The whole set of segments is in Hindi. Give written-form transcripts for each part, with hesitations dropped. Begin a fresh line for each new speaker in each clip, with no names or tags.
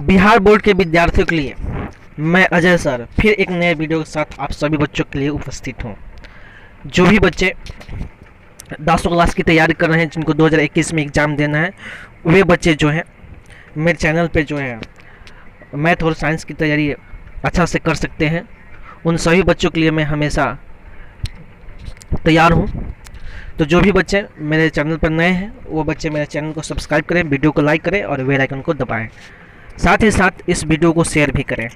बिहार बोर्ड के विद्यार्थियों के लिए मैं अजय सर फिर एक नए वीडियो के साथ आप सभी बच्चों के लिए उपस्थित हूँ। जो भी बच्चे 10वीं क्लास की तैयारी कर रहे हैं, जिनको 2021 में एग्ज़ाम देना है, वे बच्चे जो हैं मेरे चैनल पे जो है मैथ और साइंस की तैयारी अच्छा से कर सकते हैं। उन सभी बच्चों के लिए मैं हमेशा तैयार हूँ। तो जो भी बच्चे मेरे चैनल पर नए हैं वो बच्चे मेरे चैनल को सब्सक्राइब करें, वीडियो को लाइक करें और बेल आइकन को दबाएं। साथ ही साथ इस वीडियो को शेयर भी करें,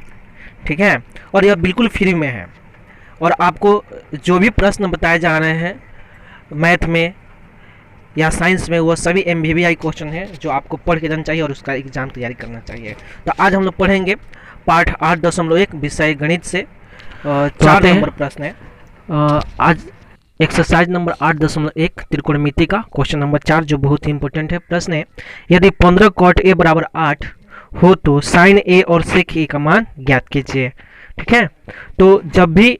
ठीक है। और यह बिल्कुल फ्री में है और आपको जो भी प्रश्न बताए जा रहे हैं मैथ में या साइंस में, वो सभी MVVI क्वेश्चन है जो आपको पढ़ के जाना चाहिए और उसका एग्ज़ाम तैयारी करना चाहिए। तो आज हम लोग पढ़ेंगे पाठ 8.1 विषय गणित से 4 नंबर प्रश्न है। आज एक्सरसाइज नंबर 8.1 त्रिकोणमिति का क्वेश्चन नंबर 4 जो बहुत ही इंपॉर्टेंट है। प्रश्न है, यदि 15 cot A बराबर 8 हो तो साइन A और सेक A का मान ज्ञात कीजिए। ठीक है, तो जब भी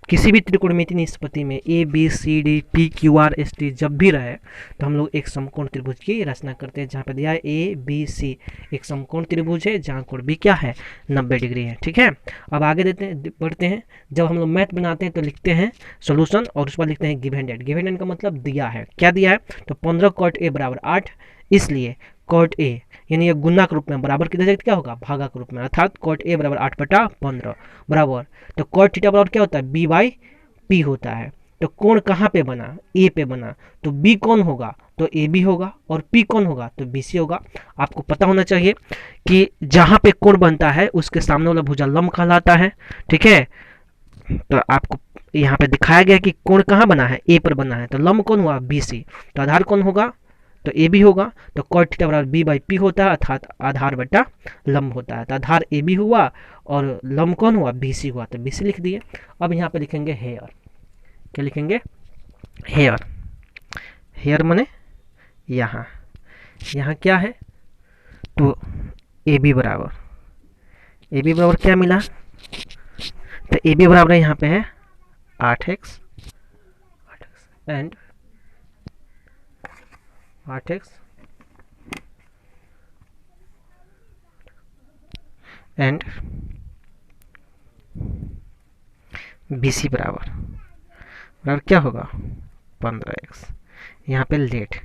किसी भी त्रिकोणमिति निष्पत्ति में A B C D P Q R S T जब भी रहे तो हम लोग एक समकोण त्रिभुज की रचना करते हैं। जहाँ पे दिया है A B C एक समकोण त्रिभुज है जहाँ कोण B क्या है 90 डिग्री है। ठीक है, अब आगे बढ़ते हैं। जब हम लोग मैथ बनाते हैं तो लिखते हैं सोल्यूशन और उस पर लिखते हैं गिवन डेट। गिवन डेट का मतलब दिया है, क्या दिया है, तो 15 cot A बराबर 8, इसलिए cot A यानी ये गुना के रूप में बराबर किधर जाएगा, क्या होगा, भागा के रूप में, अर्थात cot A बराबर 8/15 बराबर, तो cot थीटा बराबर क्या होता है, B/P होता है। तो कोण कहाँ पे बना, A पे बना, तो B कौन होगा, तो AB होगा, और P कौन होगा, तो BC होगा। आपको पता होना चाहिए कि जहाँ पे कोण बनता है उसके सामने वाला भुजा लंब कहलाता है। ठीक है, तो आपको यहाँ पे दिखाया गया कि कोण कहाँ बना है, A पर बना है, तो लंब कौन हुआ, BC, तो आधार कौन होगा, तो AB होगा। तो cot थीटा बराबर B/P होता है, अर्थात आधार बटा लंब होता है। तो आधार AB हुआ और लंब कौन हुआ, BC हुआ, तो BC लिख दिए। अब यहाँ पे लिखेंगे हेयर, क्या लिखेंगे, हेयर। हेयर माने यहाँ, यहाँ क्या है, तो AB बराबर क्या मिला, तो AB बराबर यहाँ पे है 8x and 8x and BC बराबर क्या होगा 15x। यहाँ पे लेट,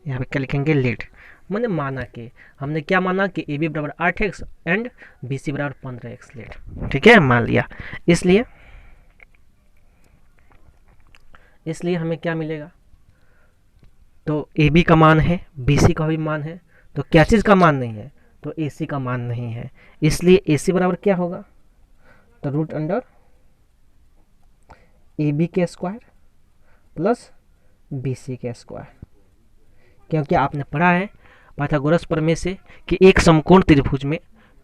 यहाँ पे क्या लिखेंगे, लेट मैंने माना कि हमने क्या माना कि AB बराबर 8x एंड BC बराबर 15x लेट। ठीक है, मान लिया, इसलिए हमें क्या मिलेगा, तो AB का मान है, BC का भी मान है, तो क्या चीज़ का मान नहीं है, तो AC का मान नहीं है, इसलिए AC बराबर क्या होगा, तो √अंडर AB के स्क्वायर प्लस BC के स्क्वायर। क्योंकि आपने पढ़ा है पाइथागोरस प्रमेय से कि एक समकोण त्रिभुज में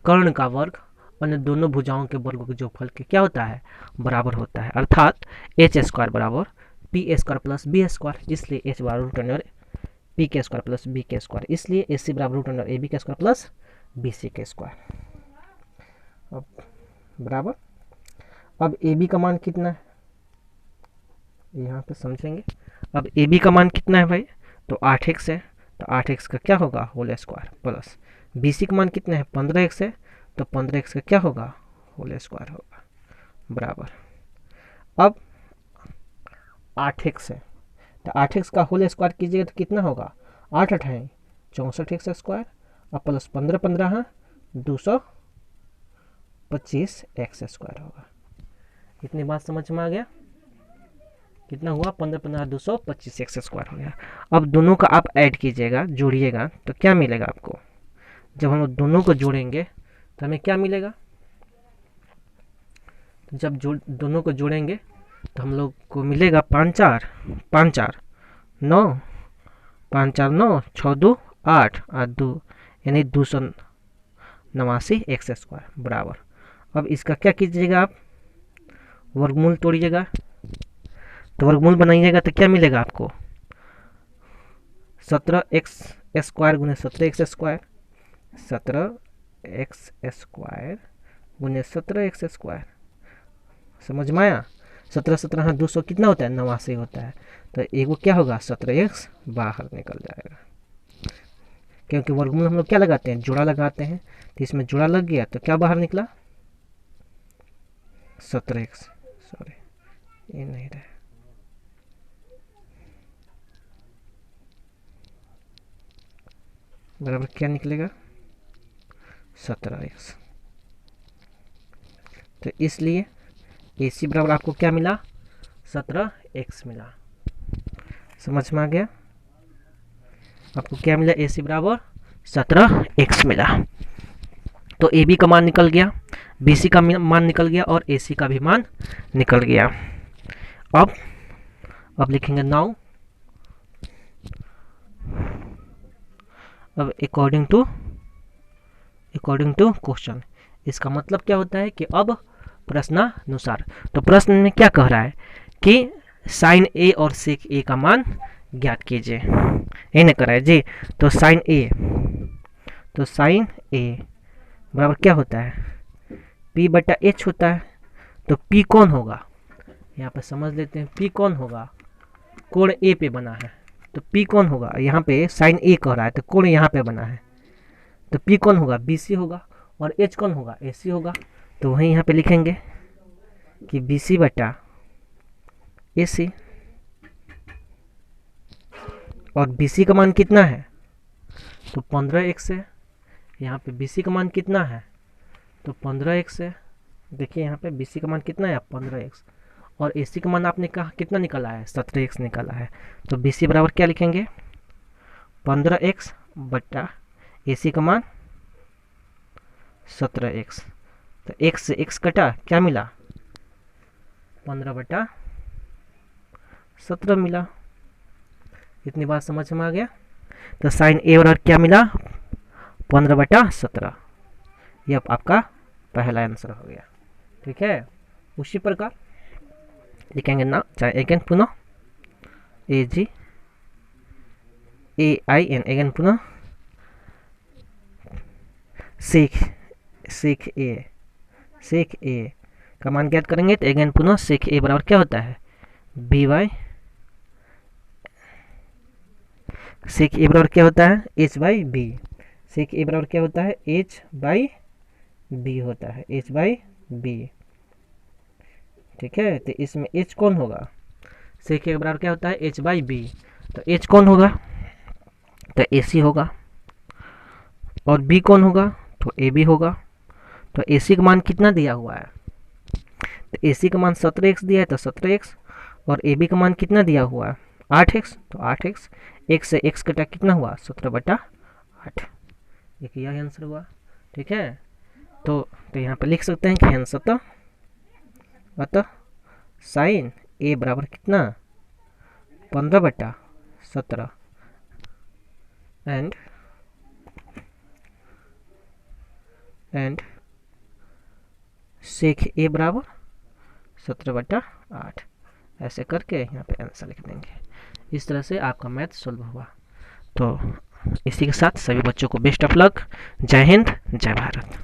कर्ण का वर्ग अन्य दोनों भुजाओं के वर्गों के जोगफल के क्या होता है, बराबर होता है, अर्थात h² बराबर p² प्लस b², इसलिए h बराबर √अंडर p² प्लस b², इसलिए AC बराबर √अंडर AB² प्लस BC²। अब बराबर, अब AB का मान कितना है, यहाँ पे समझेंगे। अब AB का मान कितना है भाई, तो 8x है, तो 8x का क्या होगा होल स्क्वायर, प्लस BC का मान कितना है 15x है, तो 15x का क्या होगा होल स्क्वायर होगा, बराबर। अब 8x है, तो 8x का होल स्क्वायर कीजिएगा तो कितना होगा, 8 8 है 64x² और प्लस 15 15 225x² होगा। इतनी बात समझ में आ गया, कितना हुआ 15 15 225x² हो गया। अब दोनों का आप ऐड कीजिएगा, जोड़िएगा, तो क्या मिलेगा आपको, जब हम दोनों को जोड़ेंगे तो हमें क्या मिलेगा, जब दोनों को जोड़ेंगे तो हम लोग को मिलेगा 5 4 9 5 4 9 6 2 8 और 2 यानी 289x² बराबर। अब इसका क्या कीजिएगा, आप वर्गमूल तोड़िएगा, तो वर्गमूल बनाइएगा तो क्या मिलेगा आपको 17x² गुने 17x², 17x² गुने 17x², समझ में आया। 17 17 200 कितना होता है, 89 होता है, तो एगो क्या होगा 17x बाहर निकल जाएगा। क्योंकि वर्गमूल हम लोग क्या लगाते हैं, जोड़ा लगाते हैं। तो इसमें जोड़ा लग गया तो क्या बाहर निकला, 17x, सॉरी ये नहीं रहा, बराबर क्या निकलेगा, 17x। तो इसलिए AC बराबर आपको क्या मिला, 17x मिला। समझ में आ गया, आपको क्या मिला, AC बराबर 17x मिला। तो AB का मान निकल गया, BC का मान निकल गया और AC का भी मान निकल गया। अब लिखेंगे नाउ, अब अकॉर्डिंग टू क्वेश्चन। इसका मतलब क्या होता है कि अब प्रश्नानुसार। तो प्रश्न में क्या कह रहा है कि साइन A और सेक A का मान ज्ञात कीजिए, ये नहीं कर रहा है जी। तो साइन A बराबर क्या होता है, P/H होता है। तो P कौन होगा, यहाँ पे समझ लेते हैं। P कौन होगा, कोण A पे बना है। तो P कौन होगा, यहाँ पे साइन A कह रहा है तो कोण यहाँ पे बना है। तो P कौन होगा, BC होगा। और H कौन होगा, AC होगा। तो वहीं यहाँ पे लिखेंगे कि BC/AC। और BC का मान कितना है, तो 15x है। यहाँ पे BC का मान कितना है, तो 15x है। देखिए यहाँ पे BC का मान कितना है, 15x। और AC का मान आपने कहा कितना निकाला है, 17x निकाला है। तो BC बराबर क्या लिखेंगे, 15x बट्टा AC का मान 17x। तो x से x कटा, क्या मिला, 15/17 मिला। इतनी बात समझ में आ गया। तो साइन A बराबर क्या मिला, 15/17। यह आपका पहला आंसर हो गया। ठीक है, उसी प्रकार लिखेंगे ना, चाहे अगेन पुनः AGAIN, अगेन पुनः सेक A का मान ज्ञात करेंगे। तो अगेन पुनः सेक A बराबर क्या होता है, BY। सेक A बराबर क्या होता है, H/B। सेक A बराबर क्या होता है, H/B होता है, H/B। ठीक है, तो इसमें H कौन होगा, सेक A बराबर क्या होता है, H/B। तो H कौन होगा, तो AC होगा। और B कौन होगा, तो AB होगा। तो AC का मान कितना दिया हुआ है, तो AC का मान 17x दिया है, तो 17x। और AB का मान कितना दिया हुआ है, 8x। तो 8x, x से x कटा कितना हुआ, 17/8। देखिए यही आंसर हुआ। ठीक है, तो यहाँ पे लिख सकते हैं कि अंशतः अतः साइन A बराबर कितना, 15/17 एंड सेक A बराबर 17/8। ऐसे करके यहाँ पे आंसर लिख देंगे। इस तरह से आपका मैथ सॉल्व हुआ। तो इसी के साथ सभी बच्चों को बेस्ट ऑफ लक। जय हिंद, जय भारत।